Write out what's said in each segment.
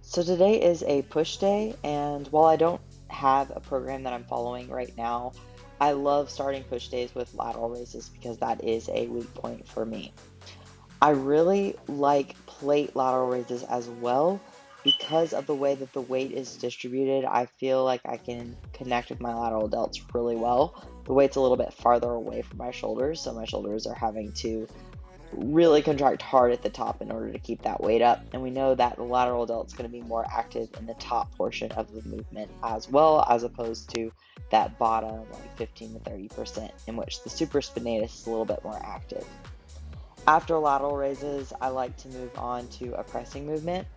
So today is a push day, and while I don't have a program that I'm following right now, I love starting push days with lateral raises because that is a weak point for me. I really like plate lateral raises as well because of the way that the weight is distributed. I feel like I can connect with my lateral delts really well. The weight's a little bit farther away from my shoulders, so my shoulders are having to really contract hard at the top in order to keep that weight up. And we know that the lateral delt is going to be more active in the top portion of the movement as well, as opposed to that bottom like 15 to 30%, in which the supraspinatus is a little bit more active. After lateral raises, I like to move on to a pressing movement.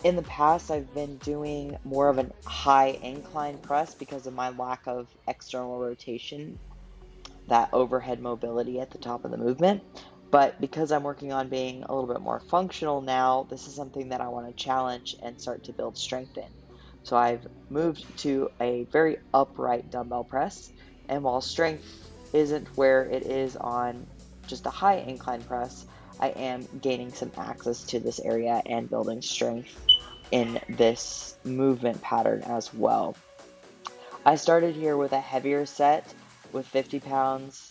In the past, I've been doing more of a high incline press because of my lack of external rotation, that overhead mobility at the top of the movement. But because I'm working on being a little bit more functional now, this is something that I want to challenge and start to build strength in. So I've moved to a very upright dumbbell press. And while strength isn't where it is on just a high incline press, I am gaining some access to this area and building strength in this movement pattern as well. I started here with a heavier set with 50 pounds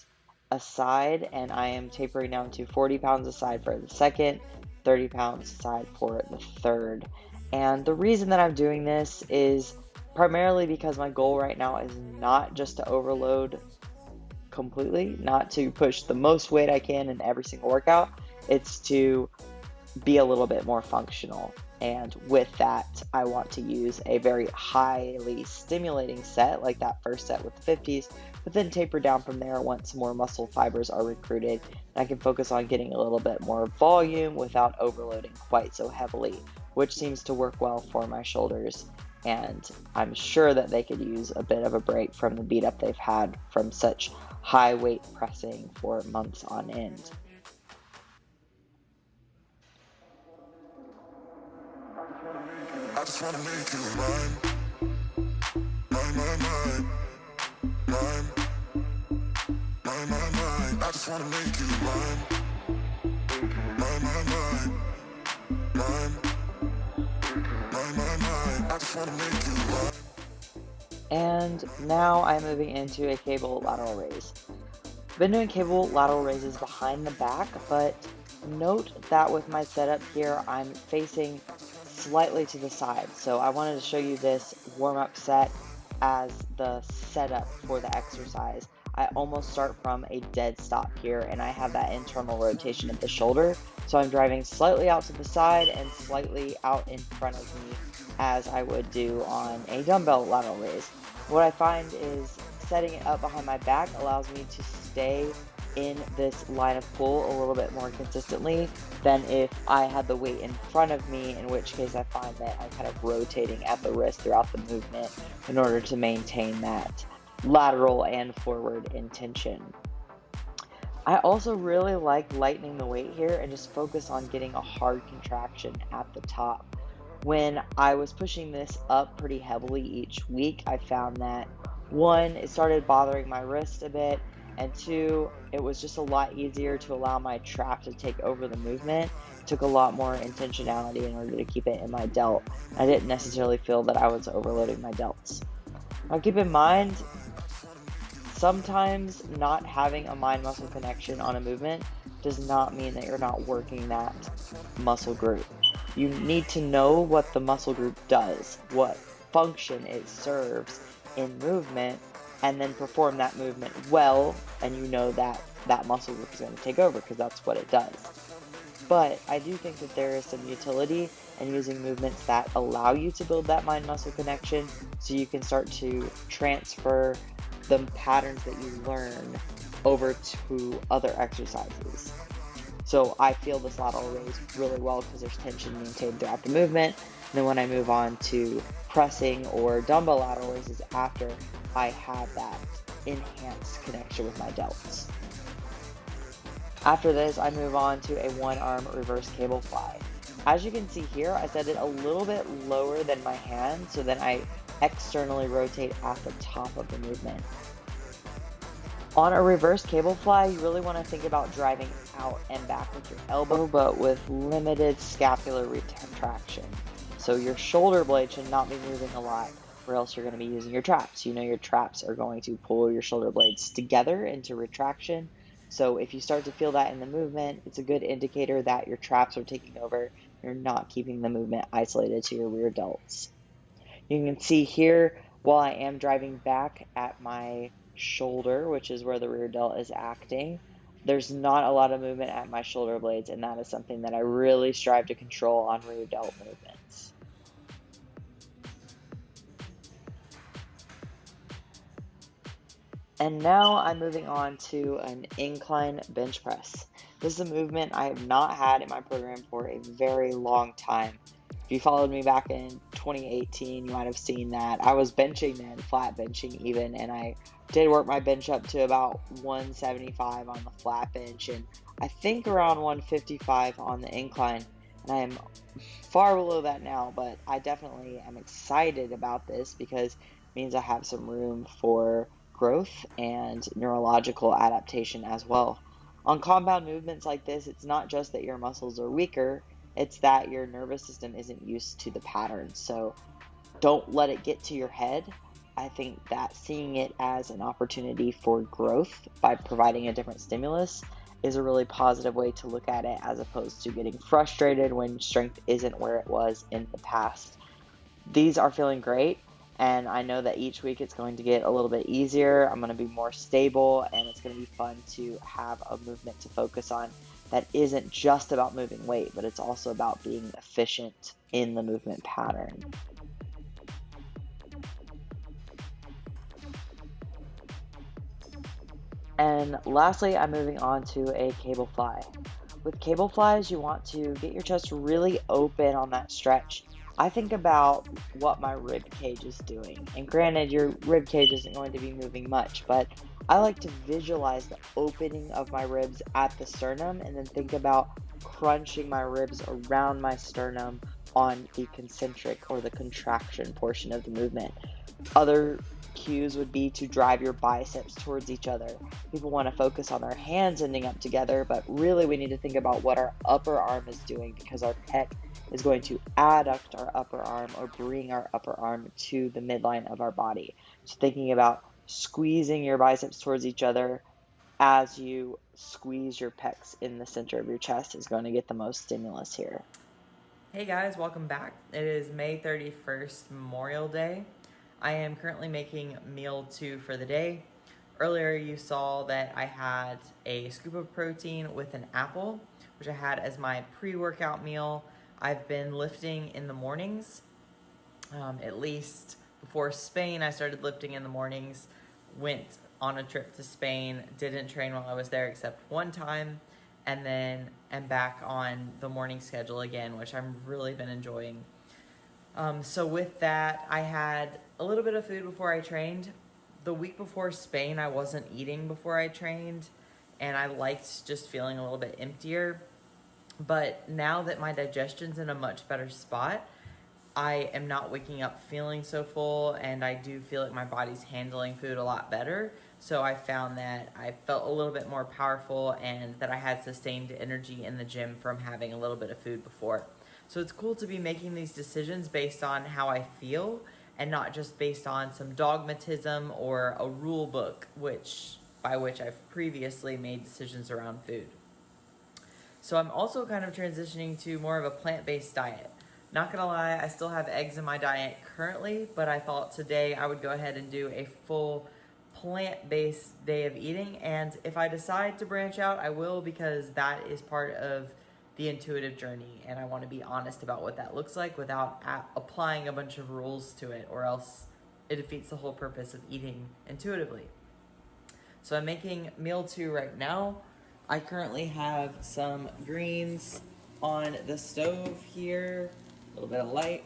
a side, and I am tapering down to 40 pounds a side for the second, 30 pounds a side for the third. And the reason that I'm doing this is primarily because my goal right now is not just to overload completely, not to push the most weight I can in every single workout. It's to be a little bit more functional. And with that, I want to use a very highly stimulating set, like that first set with the 50s, but then taper down from there once more muscle fibers are recruited. And I can focus on getting a little bit more volume without overloading quite so heavily, which seems to work well for my shoulders. And I'm sure that they could use a bit of a break from the beat up they've had from such high weight pressing for months on end. I just wanna make you mine, mine, mine. I just wanna make you mine, mine, mine. I just wanna make you mine. And now I'm moving into a cable lateral raise. I've been doing cable lateral raises behind the back, but note that with my setup here, I'm facing slightly to the side. So I wanted to show you this warm-up set as the setup for the exercise. I almost start from a dead stop here, and I have that internal rotation of the shoulder. So I'm driving slightly out to the side and slightly out in front of me, as I would do on a dumbbell lateral raise. What I find is setting it up behind my back allows me to stay in this line of pull a little bit more consistently than if I had the weight in front of me, in which case I find that I'm kind of rotating at the wrist throughout the movement in order to maintain that lateral and forward intention. I also really like lightening the weight here and just focus on getting a hard contraction at the top. When I was pushing this up pretty heavily each week, I found that one, it started bothering my wrist a bit, and two, it was just a lot easier to allow my trap to take over the movement. It took a lot more intentionality in order to keep it in my delt. I didn't necessarily feel that I was overloading my delts. Now keep in mind, sometimes not having a mind-muscle connection on a movement does not mean that you're not working that muscle group. You need to know what the muscle group does, what function it serves in movement, and then perform that movement well, and you know that that muscle group is going to take over because that's what it does. But I do think that there is some utility in using movements that allow you to build that mind-muscle connection so you can start to transfer the patterns that you learn over to other exercises. So I feel this lateral raise really well because there's tension maintained throughout the movement. And then when I move on to pressing or dumbbell lateral raises after, I have that enhanced connection with my delts. After this, I move on to a one-arm reverse cable fly. As you can see here, I set it a little bit lower than my hand, so then I externally rotate at the top of the movement. On a reverse cable fly, you really want to think about driving out and back with your elbow, but with limited scapular retraction. So your shoulder blade should not be moving a lot, or else you're going to be using your traps. You know your traps are going to pull your shoulder blades together into retraction. So if you start to feel that in the movement, it's a good indicator that your traps are taking over. You're not keeping the movement isolated to your rear delts. You can see here, while I am driving back at my shoulder, which is where the rear delt is acting, there's not a lot of movement at my shoulder blades, and that is something that I really strive to control on rear delt movements. And now I'm moving on to an incline bench press. This is a movement I have not had in my program for a very long time. If you followed me back in 2018, you might have seen that I was benching then, flat benching even, and I did work my bench up to about 175 on the flat bench and I think around 155 on the incline. And I am far below that now, but I definitely am excited about this because it means I have some room for growth and neurological adaptation as well. On compound movements like this, it's not just that your muscles are weaker, it's that your nervous system isn't used to the pattern. So don't let it get to your head. I think that seeing it as an opportunity for growth by providing a different stimulus is a really positive way to look at it, as opposed to getting frustrated when strength isn't where it was in the past. These are feeling great, and I know that each week it's going to get a little bit easier. I'm going to be more stable, and it's going to be fun to have a movement to focus on that isn't just about moving weight, but it's also about being efficient in the movement pattern. And lastly, I'm moving on to a cable fly. With cable flies, you want to get your chest really open on that stretch. I think about what my rib cage is doing. And granted, your rib cage isn't going to be moving much, but I like to visualize the opening of my ribs at the sternum and then think about crunching my ribs around my sternum on the concentric or the contraction portion of the movement. Other cues would be to drive your biceps towards each other. People want to focus on their hands ending up together, but really we need to think about what our upper arm is doing, because our pec is going to adduct our upper arm or bring our upper arm to the midline of our body. So thinking about squeezing your biceps towards each other as you squeeze your pecs in the center of your chest is going to get the most stimulus here. Hey guys, welcome back. It is May 31st, Memorial Day. I am currently making meal 2 for the day. Earlier you saw that I had a scoop of protein with an apple, which I had as my pre-workout meal. I've been lifting in the mornings. At least before Spain, I started lifting in the mornings. Went on a trip to Spain, didn't train while I was there except one time, and then am back on the morning schedule again, which I'm really been enjoying. So with that, I had a little bit of food before I trained. The week before Spain, I wasn't eating before I trained, and I liked just feeling a little bit emptier. But now that my digestion's in a much better spot, I am not waking up feeling so full, and I do feel like my body's handling food a lot better. So I found that I felt a little bit more powerful and that I had sustained energy in the gym from having a little bit of food before. So it's cool to be making these decisions based on how I feel and not just based on some dogmatism or a rule book, by which I've previously made decisions around food. So I'm also kind of transitioning to more of a plant-based diet. Not gonna lie, I still have eggs in my diet currently, but I thought today I would go ahead and do a full plant-based day of eating. And if I decide to branch out, I will, because that is part of the intuitive journey. And I want to be honest about what that looks like without applying a bunch of rules to it, or else it defeats the whole purpose of eating intuitively. So I'm making meal 2 right now. I currently have some greens on the stove here. A little bit of light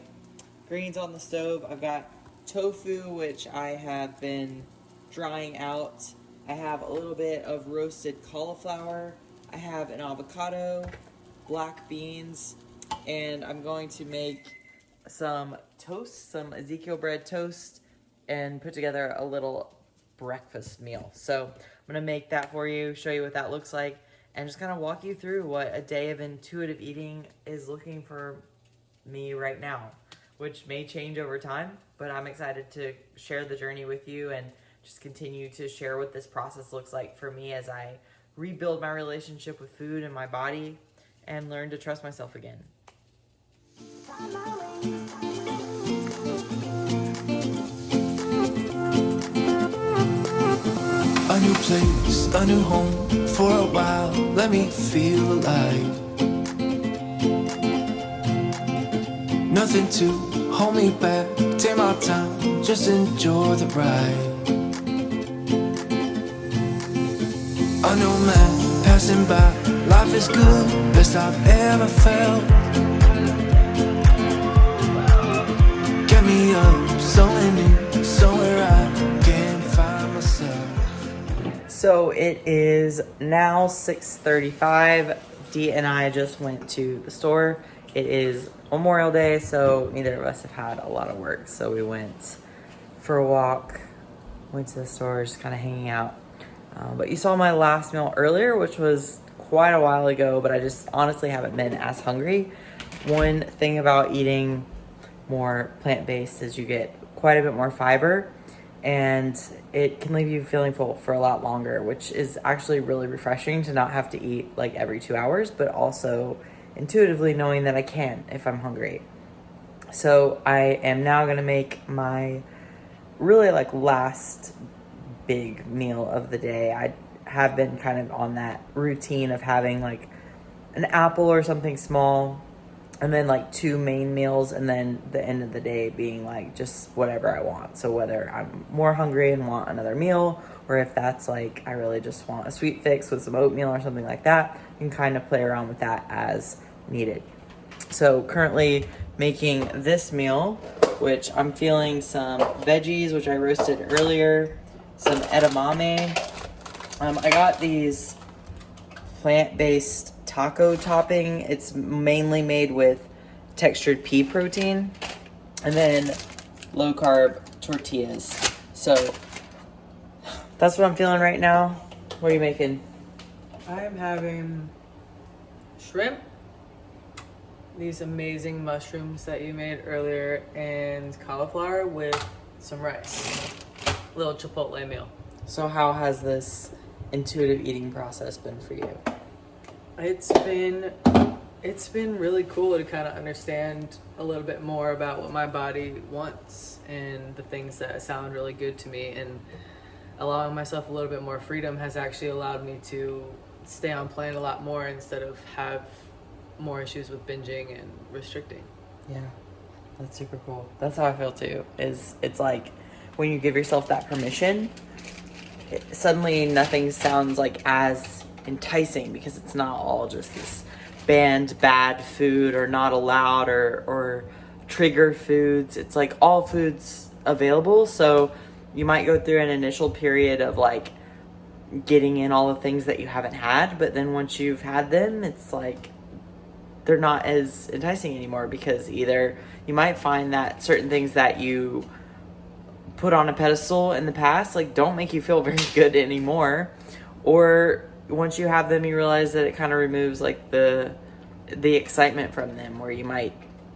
greens on the stove. I've got tofu, which I have been drying out. I have a little bit of roasted cauliflower. I have an avocado, black beans, and I'm going to make some toast, some Ezekiel bread toast, and put together a little breakfast meal. So I'm gonna make that for you, show you what that looks like, and just kind of walk you through what a day of intuitive eating is looking for me right now, which may change over time, but I'm excited to share the journey with you and just continue to share what this process looks like for me as I rebuild my relationship with food and my body and learn to trust myself again. A new place, a new home for a while. Let me feel alive. Nothing to hold me back. Take my time, just enjoy the ride. A new man passing by. Life is good, best I've ever felt. Get me up, somewhere new, somewhere I can find myself. So it is now 6:35. Dee and I just went to the store. It is Memorial Day, so neither of us have had a lot of work. So we went for a walk, went to the store, just kind of hanging out. But you saw my last meal earlier, which was quite a while ago, but I just honestly haven't been as hungry. One thing about eating more plant-based is you get quite a bit more fiber, and it can leave you feeling full for a lot longer, which is actually really refreshing to not have to eat like every 2 hours, but also intuitively knowing that I can if I'm hungry. So I am now gonna make my really like last big meal of the day. I have been kind of on that routine of having like an apple or something small, and then like 2 main meals, and then the end of the day being like just whatever I want. So whether I'm more hungry and want another meal, or if that's like I really just want a sweet fix with some oatmeal or something like that, you can kind of play around with that as needed. So currently making this meal, which I'm feeling some veggies, which I roasted earlier, some edamame. I got these plant-based taco topping. It's mainly made with textured pea protein, and then low-carb tortillas. So that's what I'm feeling right now. What are you making? I am having shrimp, these amazing mushrooms that you made earlier, and cauliflower with some rice. Little Chipotle meal. So how has this intuitive eating process been for you? It's been really cool to kind of understand a little bit more about what my body wants and the things that sound really good to me, and allowing myself a little bit more freedom has actually allowed me to stay on plan a lot more instead of have more issues with binging and restricting. Yeah, that's super cool. That's how I feel too. It's like when you give yourself that permission, suddenly nothing sounds like as enticing because it's not all just this banned bad food or not allowed or trigger foods. It's like all foods available. So you might go through an initial period of like getting in all the things that you haven't had, but then once you've had them, it's like they're not as enticing anymore, because either you might find that certain things that you put on a pedestal in the past like don't make you feel very good anymore, or once you have them you realize that it kind of removes like the excitement from them, where you might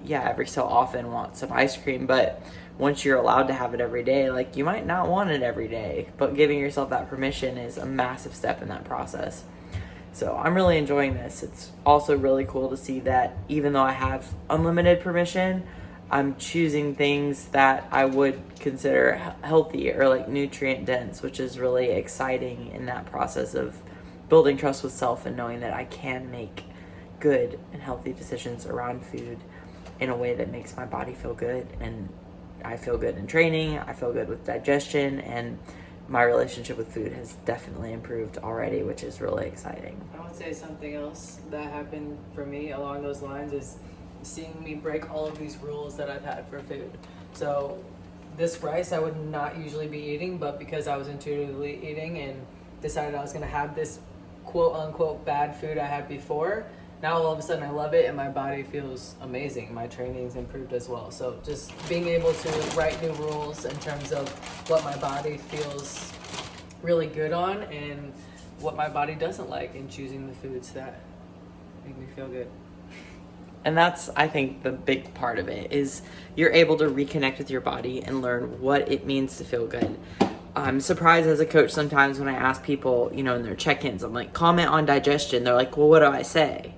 every so often want some ice cream, but once you're allowed to have it every day, like you might not want it every day. But giving yourself that permission is a massive step in that process. So I'm really enjoying this. It's also really cool to see that even though I have unlimited permission, I'm choosing things that I would consider healthy or like nutrient dense, which is really exciting in that process of building trust with self and knowing that I can make good and healthy decisions around food in a way that makes my body feel good, and I feel good in training, I feel good with digestion, and my relationship with food has definitely improved already, which is really exciting. I would say something else that happened for me along those lines is seeing me break all of these rules that I've had for food. So this rice I would not usually be eating, but because I was intuitively eating and decided I was going to have this quote unquote bad food I had before, now all of a sudden I love it and my body feels amazing. My training's improved as well. So just being able to write new rules in terms of what my body feels really good on and what my body doesn't like, and choosing the foods that make me feel good. And that's, I think, the big part of it is you're able to reconnect with your body and learn what it means to feel good. I'm surprised as a coach sometimes when I ask people, you know, in their check-ins, I'm like, comment on digestion. They're like, well, what do I say?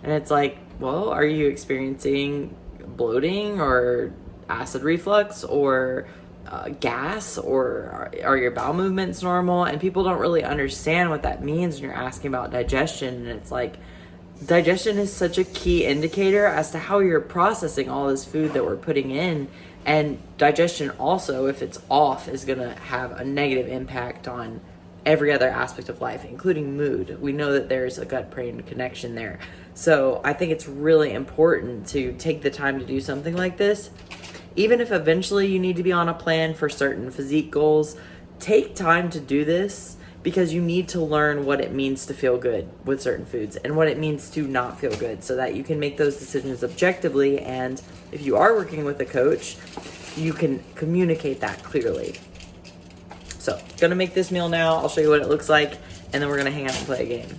And it's like, well, are you experiencing bloating or acid reflux or gas, or are your bowel movements normal? And people don't really understand what that means when you're asking about digestion. And it's like, digestion is such a key indicator as to how you're processing all this food that we're putting in. And digestion also, if it's off, is going to have a negative impact on every other aspect of life, including mood. We know that there's a gut-brain connection there. So I think it's really important to take the time to do something like this. Even if eventually you need to be on a plan for certain physique goals, take time to do this, because you need to learn what it means to feel good with certain foods and what it means to not feel good, so that you can make those decisions objectively. And if you are working with a coach, you can communicate that clearly. So, gonna make this meal now. I'll show you what it looks like, and then we're gonna hang out and play a game.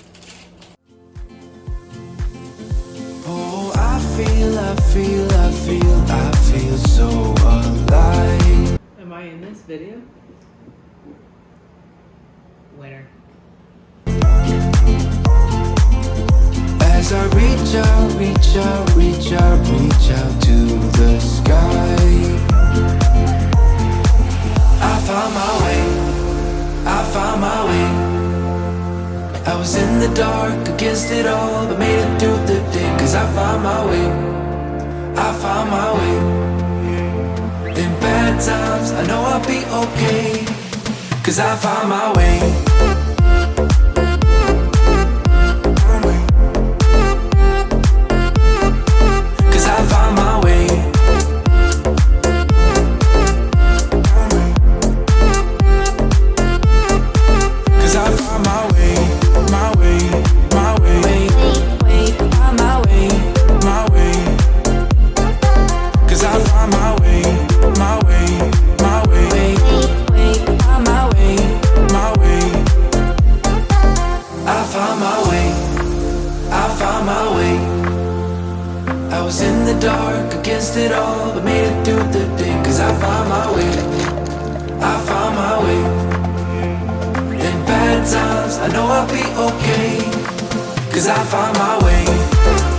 Oh, I feel so alive. Am I in this video? Winner. As I reach out to the sky, I found my way. I was in the dark against it all, but made it through the day. Cause I found my way. In bad times, I know I'll be okay. Cause I found my way. I was in the dark against it all, but made it through the day. Cause I found my way. In bad times, I know I'll be okay. Cause I found my way.